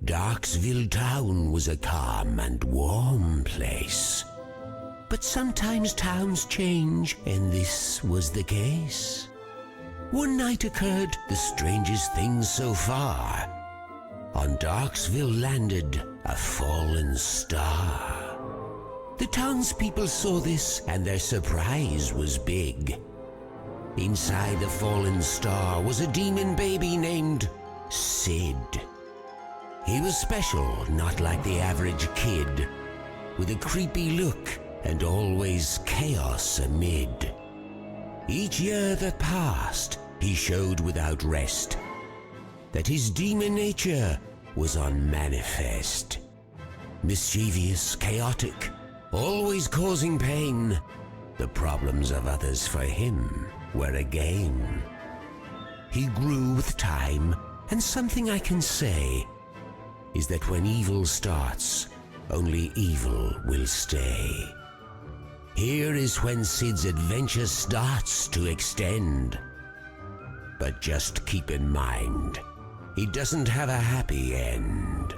Darkestville town was a calm and warm place. But sometimes towns change, and this was the case. One night occurred the strangest thing so far. On Darkestville landed a fallen star. The townspeople saw this, and their surprise was big. Inside the fallen star was a demon baby named Sid. He was special, not like the average kid, with a creepy look and always chaos amid. Each year that passed, he showed without rest that his demon nature was unmanifest. Mischievous, chaotic, always causing pain, the problems of others for him were a game. He grew with time, and something I can say is that when evil starts, only evil will stay. Here is when Sid's adventure starts to extend. But just keep in mind, he doesn't have a happy end.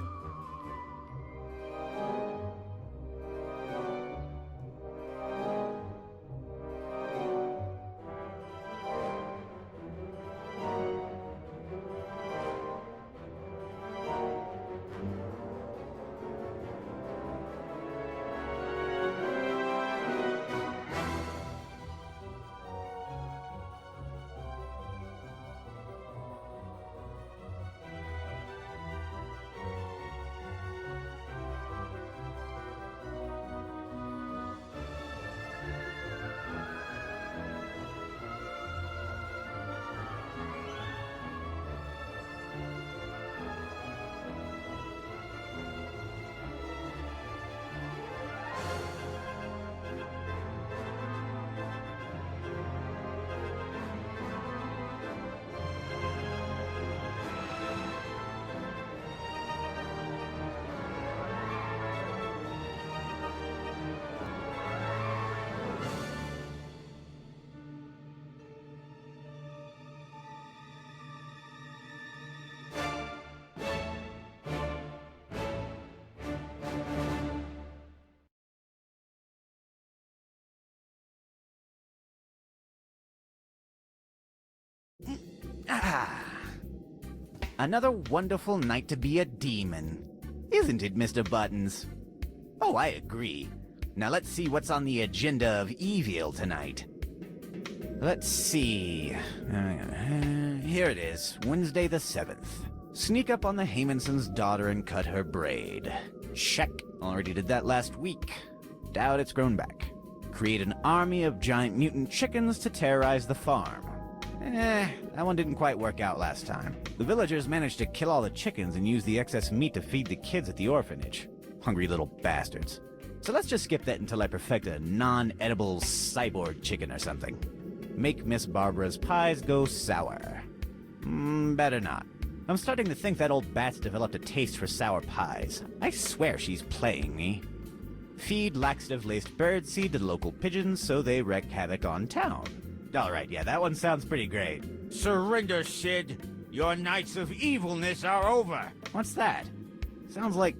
Another wonderful night to be a demon. Isn't it, Mr. Buttons? Oh, I agree. Now let's see what's on the agenda of evil tonight. Let's see. Here it is, Wednesday the 7th. Sneak up on the Haymonson's daughter and cut her braid. Check. Already did that last week. Doubt it's grown back. Create an army of giant mutant chickens to terrorize the farm. That one didn't quite work out last time. The villagers managed to kill all the chickens and use the excess meat to feed the kids at the orphanage. Hungry little bastards. So let's just skip that until I perfect a non-edible cyborg chicken or something. Make Miss Barbara's pies go sour. Better not. I'm starting to think that old bat's developed a taste for sour pies. I swear she's playing me. Feed laxative-laced birdseed to the local pigeons so they wreak havoc on town. Alright, yeah, that one sounds pretty great. Surrender, Sid. Your nights of evilness are over. What's that? Sounds like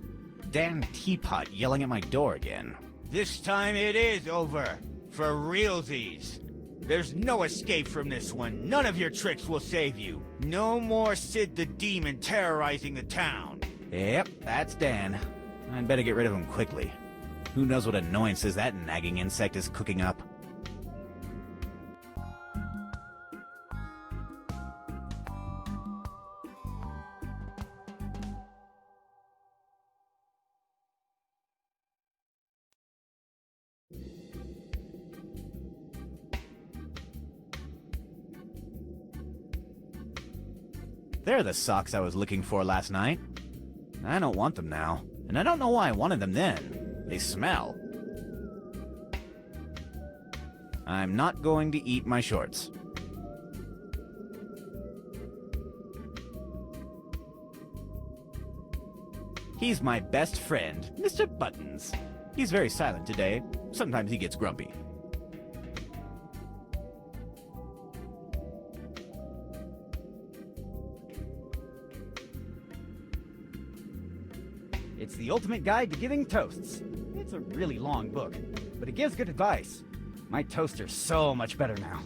Dan Teapot yelling at my door again. This time it is over. For realsies. There's no escape from this one. None of your tricks will save you. No more Sid the Demon terrorizing the town. Yep, that's Dan. I'd better get rid of him quickly. Who knows what annoyances that nagging insect is cooking up. They're the socks I was looking for last night. I don't want them now, and I don't know why I wanted them then. They smell. I'm not going to eat my shorts. He's my best friend, Mr. Buttons. He's very silent today. Sometimes he gets grumpy. It's the ultimate guide to giving toasts. It's a really long book, but it gives good advice. My toasts are so much better now.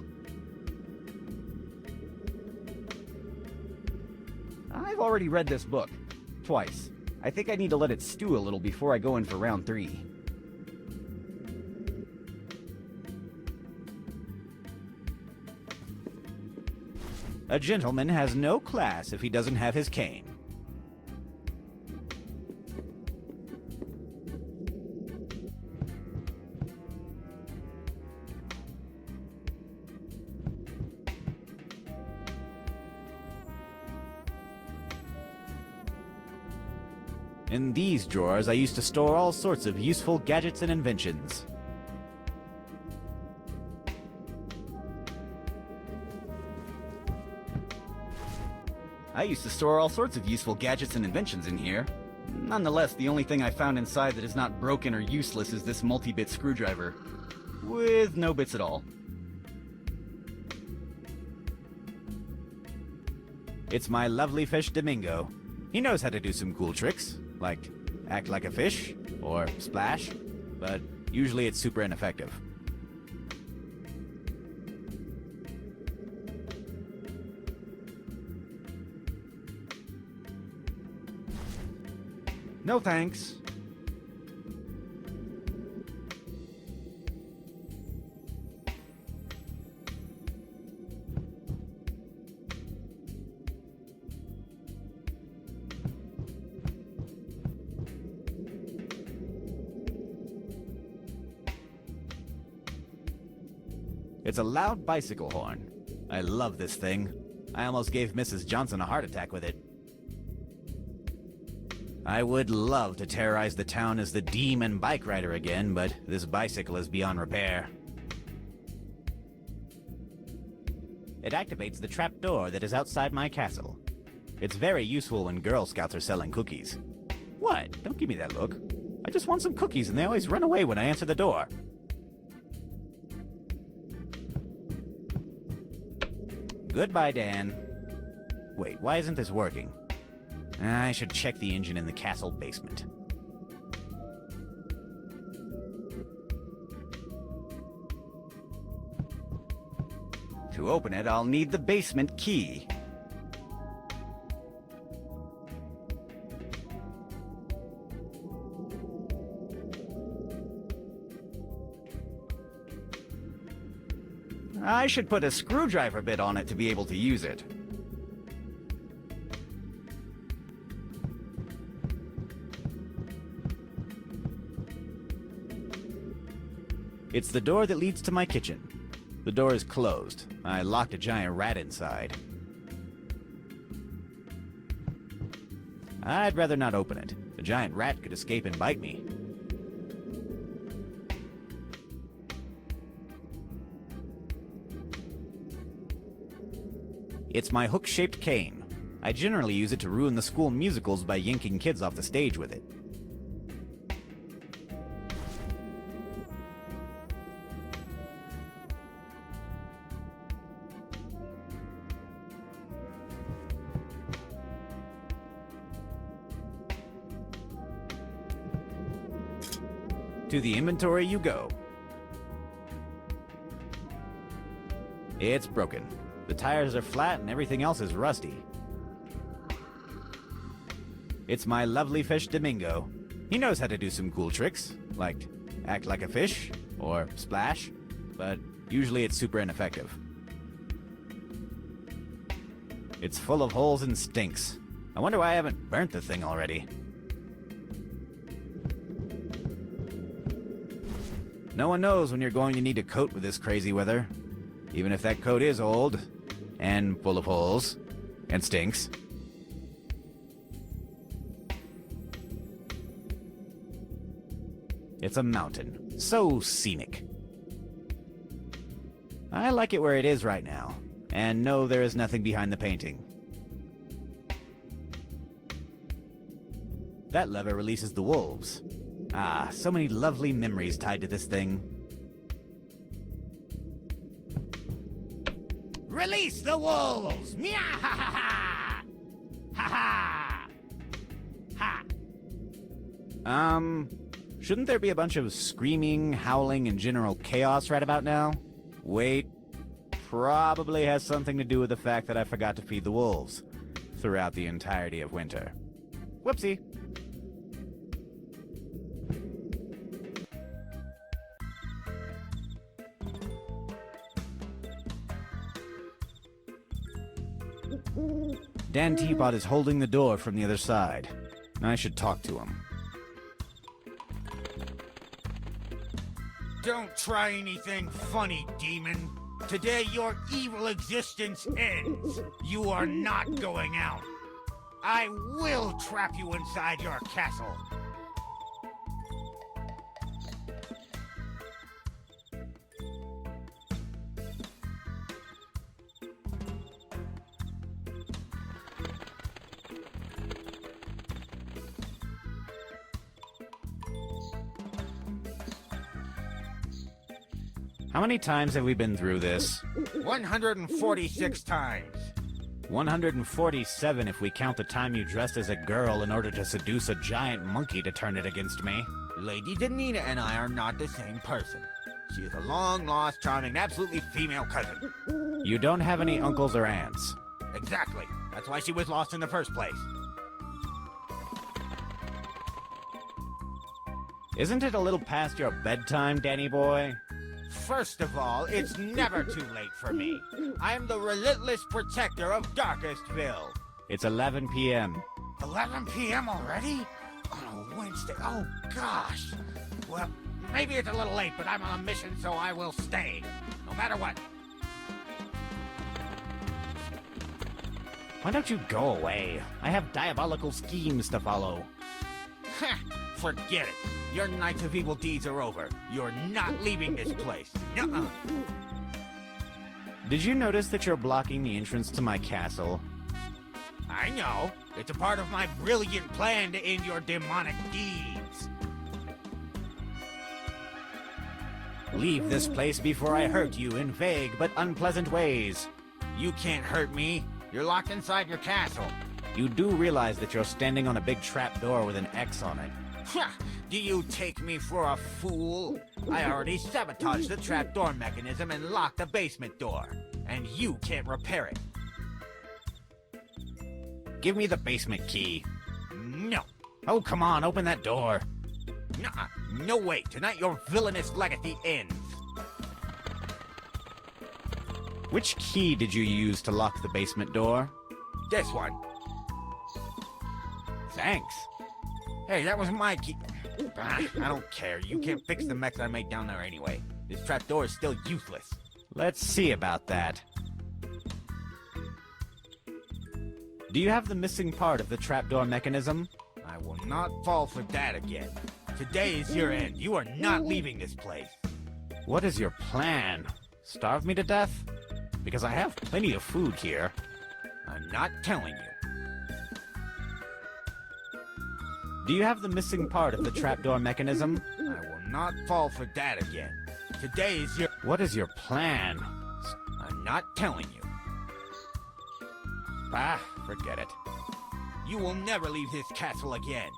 I've already read this book. Twice. I think I need to let it stew a little before I go in for round 3. A gentleman has no class if he doesn't have his cane. In these drawers, I used to store all sorts of useful gadgets and inventions. I used to store all sorts of useful gadgets and inventions in here. Nonetheless, the only thing I found inside that is not broken or useless is this multi-bit screwdriver. With no bits at all. It's my lovely fish Domingo. He knows how to do some cool tricks, like act like a fish, or splash, but usually it's super ineffective. No thanks. It's a loud bicycle horn. I love this thing. I almost gave Mrs. Johnson a heart attack with it. I would love to terrorize the town as the Demon Bike Rider again, but this bicycle is beyond repair. It activates the trap door that is outside my castle. It's very useful when Girl Scouts are selling cookies. What? Don't give me that look. I just want some cookies and they always run away when I answer the door. Goodbye, Dan. Wait, why isn't this working? I should check the engine in the castle basement. To open it, I'll need the basement key. I should put a screwdriver bit on it to be able to use it. It's the door that leads to my kitchen. The door is closed. I locked a giant rat inside. I'd rather not open it. The giant rat could escape and bite me. It's my hook-shaped cane. I generally use it to ruin the school musicals by yanking kids off the stage with it. To the inventory you go. It's broken. The tires are flat and everything else is rusty. It's my lovely fish Domingo. He knows how to do some cool tricks, like act like a fish, or splash, but usually it's super ineffective. It's full of holes and stinks. I wonder why I haven't burnt the thing already. No one knows when you're going to need a coat with this crazy weather, even if that coat is old, and full of holes, and stinks. It's a mountain, so scenic. I like it where it is right now, and know there is nothing behind the painting. That lever releases the wolves. Ah, so many lovely memories tied to this thing. Release the wolves! Meow! Ha ha ha! Ha ha! Ha! Shouldn't there be a bunch of screaming, howling, and general chaos right about now? Wait, probably has something to do with the fact that I forgot to feed the wolves throughout the entirety of winter. Whoopsie. Dan Teapot is holding the door from the other side. I should talk to him. Don't try anything funny, demon. Today your evil existence ends. You are not going out. I will trap you inside your castle. How many times have we been through this? 146 times. 147 if we count the time you dressed as a girl in order to seduce a giant monkey to turn it against me. Lady Danita and I are not the same person. She is a long-lost, charming, absolutely female cousin. You don't have any uncles or aunts. Exactly. That's why she was lost in the first place. Isn't it a little past your bedtime, Danny boy? First of all, it's never too late for me. I am the relentless protector of Darkestville. It's 11 p.m. 11 p.m. already? On a Wednesday? Oh, gosh. Well, maybe it's a little late, but I'm on a mission, so I will stay. No matter what. Why don't you go away? I have diabolical schemes to follow. Ha! Forget it. Your nights of evil deeds are over. You're not leaving this place. Nuh-uh. Did you notice that you're blocking the entrance to my castle? I know. It's a part of my brilliant plan to end your demonic deeds. Leave this place before I hurt you in vague but unpleasant ways. You can't hurt me. You're locked inside your castle. You do realize that you're standing on a big trap door with an X on it. Ha! Do you take me for a fool? I already sabotaged the trapdoor mechanism and locked the basement door. And you can't repair it. Give me the basement key. No. Oh, come on, open that door. Nuh-uh. No way. Tonight your villainous legacy ends. Which key did you use to lock the basement door? This one. Thanks. Hey, that was my key. I don't care. You can't fix the mess I made down there anyway. This trapdoor is still useless. Let's see about that. Do you have the missing part of the trapdoor mechanism? I will not fall for that again. Today is your end. You are not leaving this place. What is your plan? Starve me to death? Because I have plenty of food here. I'm not telling you. Do you have the missing part of the trapdoor mechanism? I will not fall for that again. Today is your... What is your plan? I'm not telling you. Ah, forget it. You will never leave this castle again.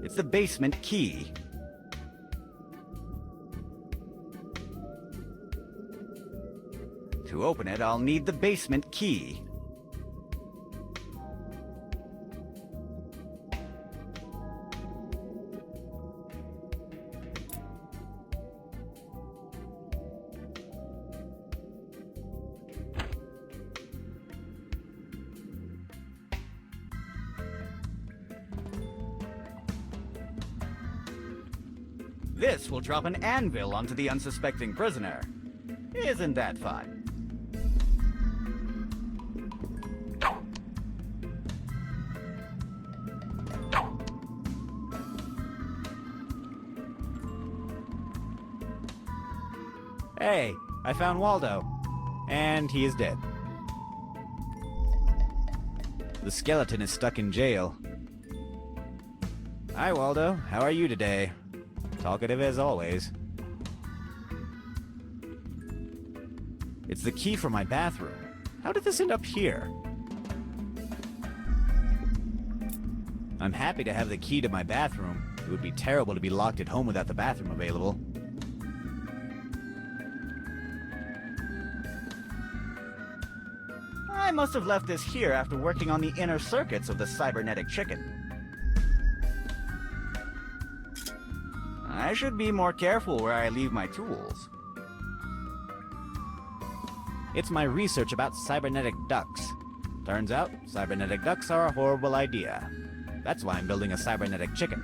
It's the basement key. To open it, I'll need the basement key. This will drop an anvil onto the unsuspecting prisoner. Isn't that fun? Hey, I found Waldo. And he is dead. The skeleton is stuck in jail. Hi, Waldo. How are you today? Talkative as always. It's the key for my bathroom. How did this end up here? I'm happy to have the key to my bathroom. It would be terrible to be locked at home without the bathroom available. I must have left this here after working on the inner circuits of the cybernetic chicken. I should be more careful where I leave my tools. It's my research about cybernetic ducks. Turns out, cybernetic ducks are a horrible idea. That's why I'm building a cybernetic chicken.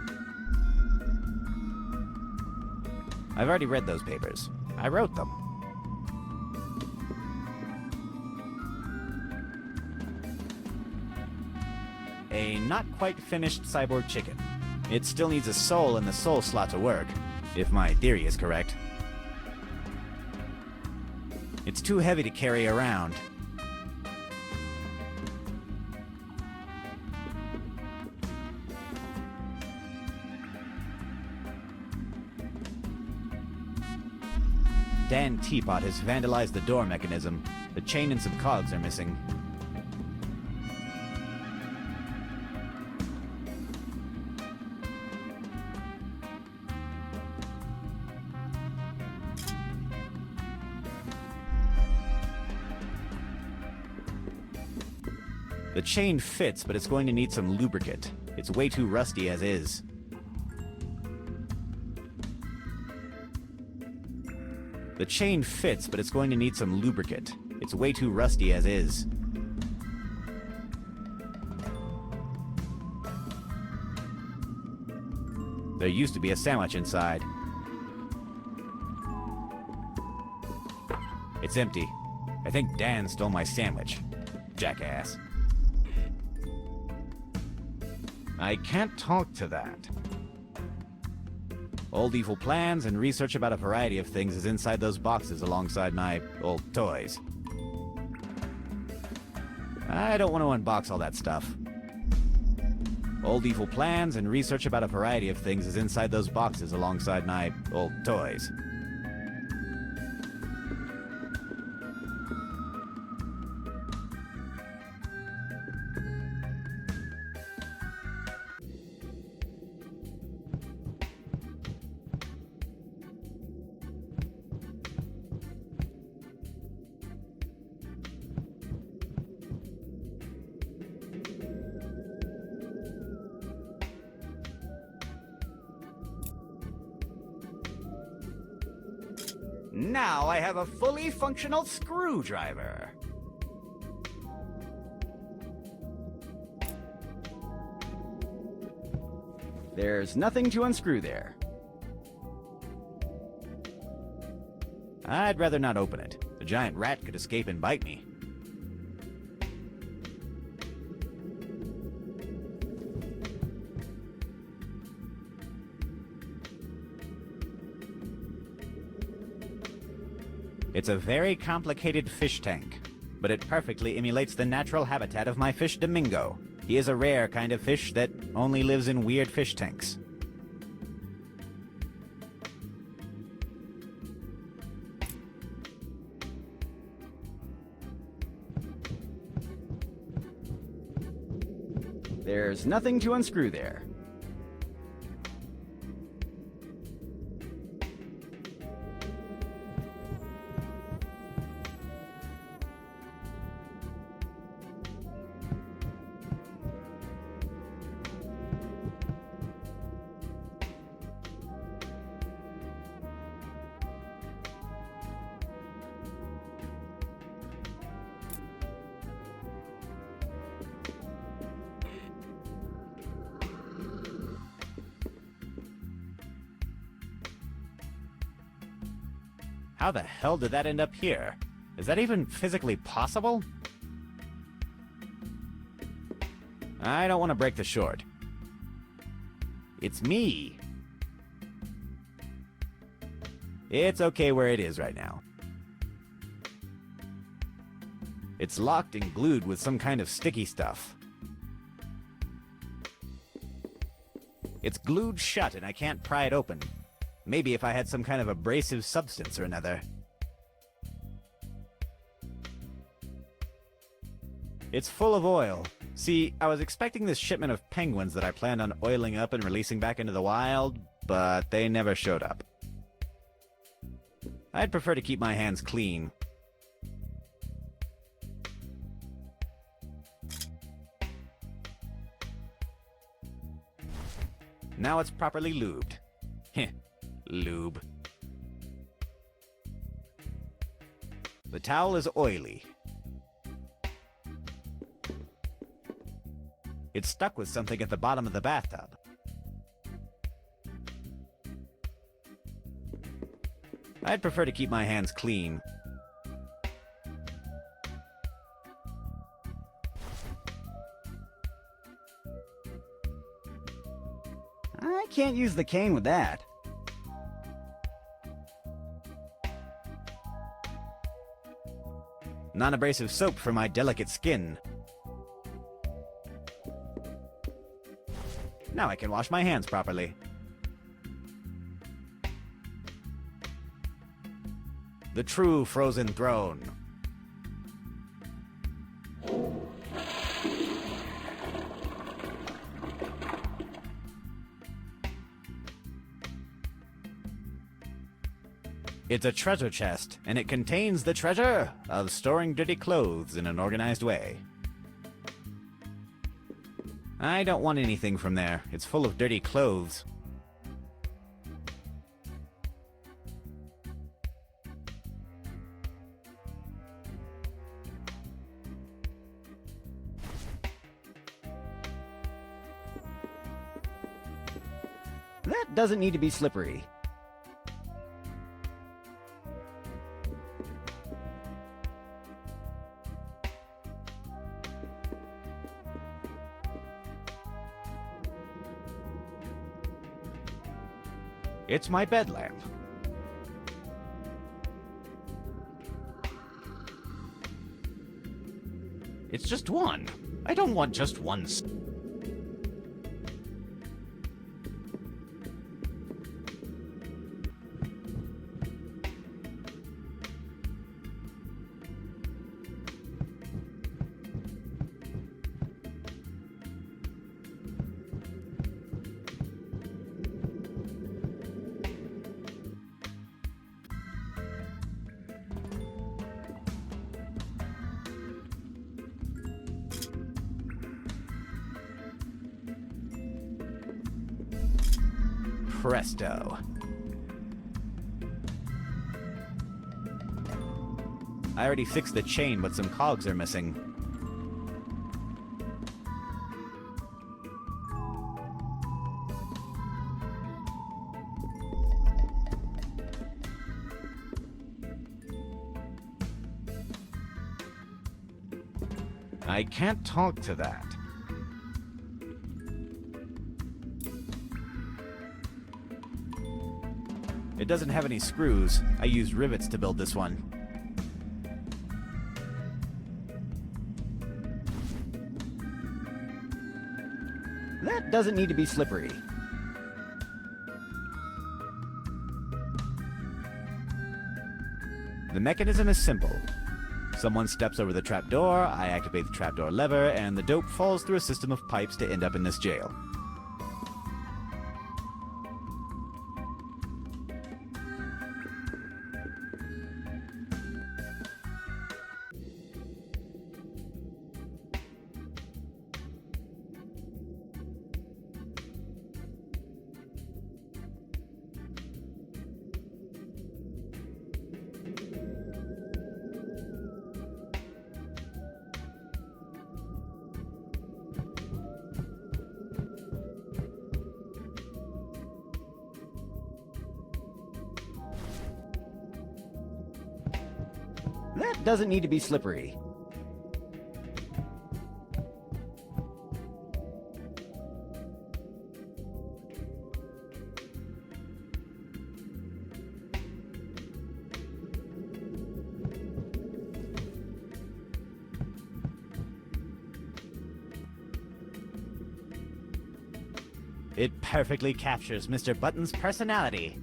I've already read those papers. I wrote them. A not quite finished cyborg chicken. It still needs a soul in the soul slot to work, if my theory is correct. It's too heavy to carry around. Dan Teapot has vandalized the door mechanism. The chain and some cogs are missing. The chain fits, but it's going to need some lubricant. It's way too rusty as is. The chain fits, but it's going to need some lubricant. It's way too rusty as is. There used to be a sandwich inside. It's empty. I think Dan stole my sandwich. Jackass. I can't talk to that. Old evil plans and research about a variety of things is inside those boxes alongside my old toys. I don't want to unbox all that stuff. Old evil plans and research about a variety of things is inside those boxes alongside my old toys. Now I have a fully functional screwdriver. There's nothing to unscrew there. I'd rather not open it. The giant rat could escape and bite me. It's a very complicated fish tank, but it perfectly emulates the natural habitat of my fish Domingo. He is a rare kind of fish that only lives in weird fish tanks. There's nothing to unscrew there. How the hell did that end up here? Is that even physically possible? I don't want to break the short. It's me. It's okay where it is right now. It's locked and glued with some kind of sticky stuff. It's glued shut and I can't pry it open. Maybe if I had some kind of abrasive substance or another. It's full of oil. See, I was expecting this shipment of penguins that I planned on oiling up and releasing back into the wild, but they never showed up. I'd prefer to keep my hands clean. Now it's properly lubed. Heh, lube. The towel is oily. It's stuck with something at the bottom of the bathtub. I'd prefer to keep my hands clean. I can't use the cane with that. Non-abrasive soap for my delicate skin. Now I can wash my hands properly. The true frozen throne. It's a treasure chest, and it contains the treasure of storing dirty clothes in an organized way. I don't want anything from there. It's full of dirty clothes. That doesn't need to be slippery. It's my bed lamp. It's just one. I don't want just one. Presto. I already fixed the chain, but some cogs are missing. I can't talk to that. It doesn't have any screws. I used rivets to build this one. That doesn't need to be slippery. The mechanism is simple. Someone steps over the trapdoor, I activate the trapdoor lever, and the dope falls through a system of pipes to end up in this jail. That doesn't need to be slippery. It perfectly captures Mr. Button's personality.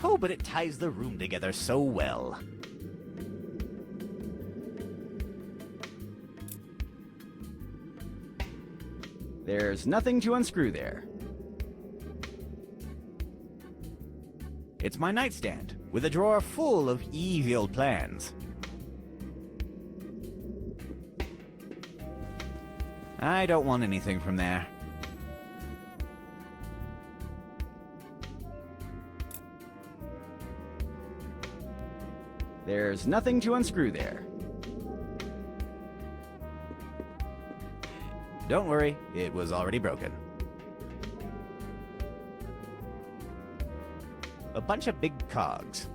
Oh, but it ties the room together so well. There's nothing to unscrew there. It's my nightstand, with a drawer full of evil plans. I don't want anything from there. There's nothing to unscrew there. Don't worry, it was already broken. A bunch of big cogs.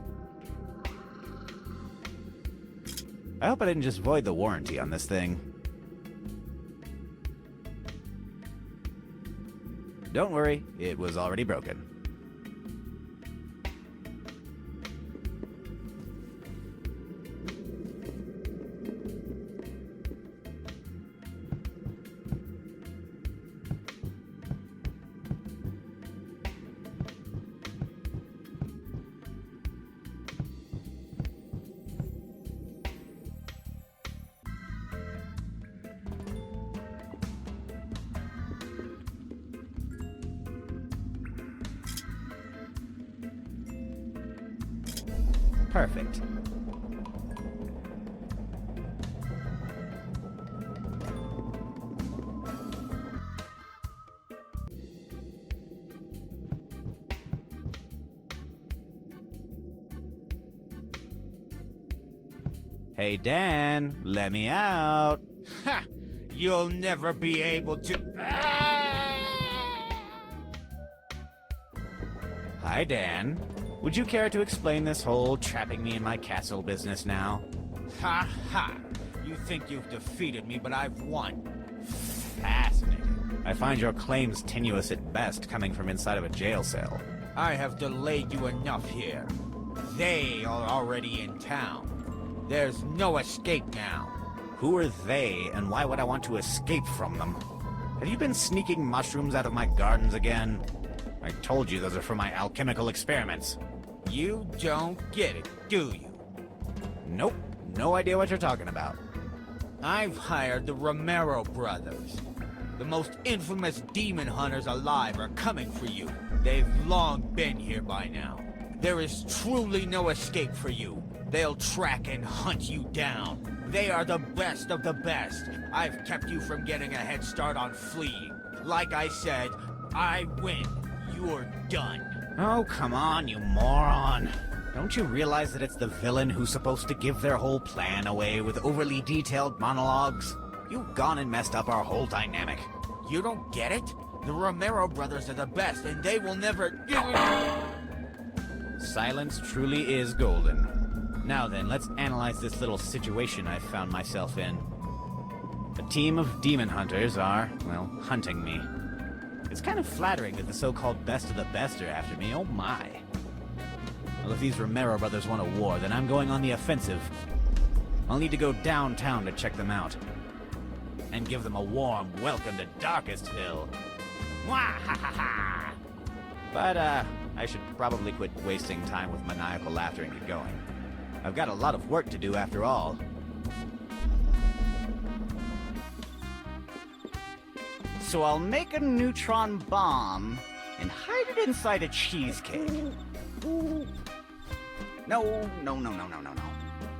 I hope I didn't just void the warranty on this thing. Don't worry, it was already broken. Perfect. Hey, Dan, let me out. Ha! You'll never be able to... Hi, Dan. Would you care to explain this whole trapping me in my castle business now? Ha ha! You think you've defeated me, but I've won. Fascinating. I find your claims tenuous at best, coming from inside of a jail cell. I have delayed you enough here. They are already in town. There's no escape now. Who are they, and why would I want to escape from them? Have you been sneaking mushrooms out of my gardens again? I told you those are for my alchemical experiments. You don't get it, do you? Nope, no idea what you're talking about. I've hired the Romero brothers. The most infamous demon hunters alive are coming for you. They've long been here by now. There is truly no escape for you. They'll track and hunt you down. They are the best of the best. I've kept you from getting a head start on fleeing. Like I said, I win. You're done. Oh, come on, you moron. Don't you realize that it's the villain who's supposed to give their whole plan away with overly detailed monologues? You've gone and messed up our whole dynamic. You don't get it? The Romero brothers are the best, and they will never... Silence truly is golden. Now then, let's analyze this little situation I've found myself in. A team of demon hunters are, well, hunting me. It's kind of flattering that the so-called best of the best are after me, oh my. Well, if these Romero brothers want a war, then I'm going on the offensive. I'll need to go downtown to check them out. And give them a warm welcome to Darkestville. Mwahaha! But, I should probably quit wasting time with maniacal laughter and get going. I've got a lot of work to do after all. So I'll make a neutron bomb and hide it inside a cheesecake. No.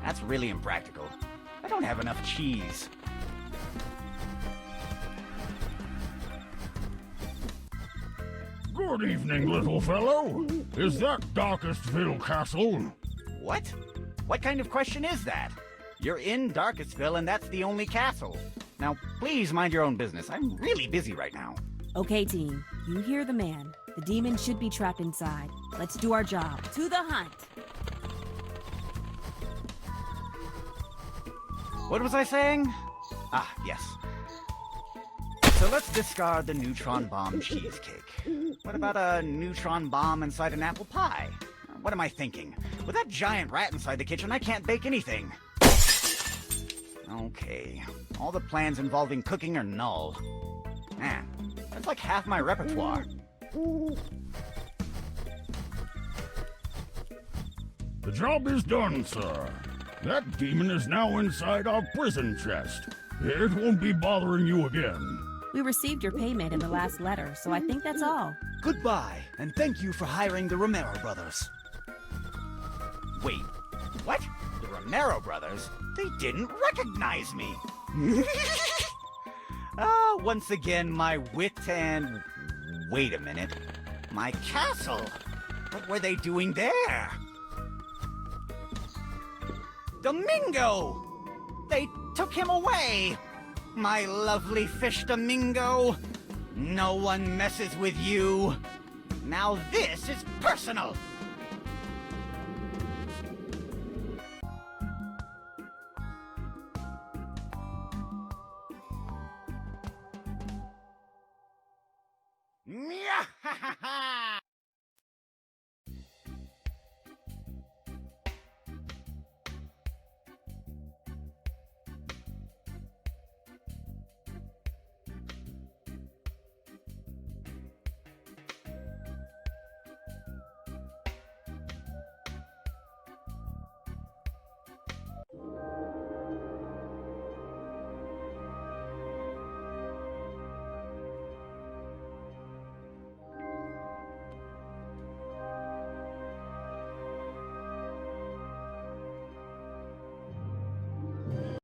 That's really impractical. I don't have enough cheese. Good evening, little fellow. Is that Darkestville Castle? What? What kind of question is that? You're in Darkestville and that's the only castle. Now, please mind your own business. I'm really busy right now. Okay, team. You hear the man. The demon should be trapped inside. Let's do our job. To the hunt! What was I saying? Ah, yes. So let's discard the neutron bomb cheesecake. What about a neutron bomb inside an apple pie? What am I thinking? With that giant rat inside the kitchen, I can't bake anything. Okay. All the plans involving cooking are null. Man, that's like half my repertoire. The job is done, sir. That demon is now inside our prison chest. It won't be bothering you again. We received your payment in the last letter, so I think that's all. Goodbye, and thank you for hiring the Romero brothers. Wait, what? The Romero brothers? They didn't recognize me. Once again, my wit and... Wait a minute. My castle? What were they doing there? Domingo! They took him away! My lovely fish Domingo! No one messes with you! Now this is personal!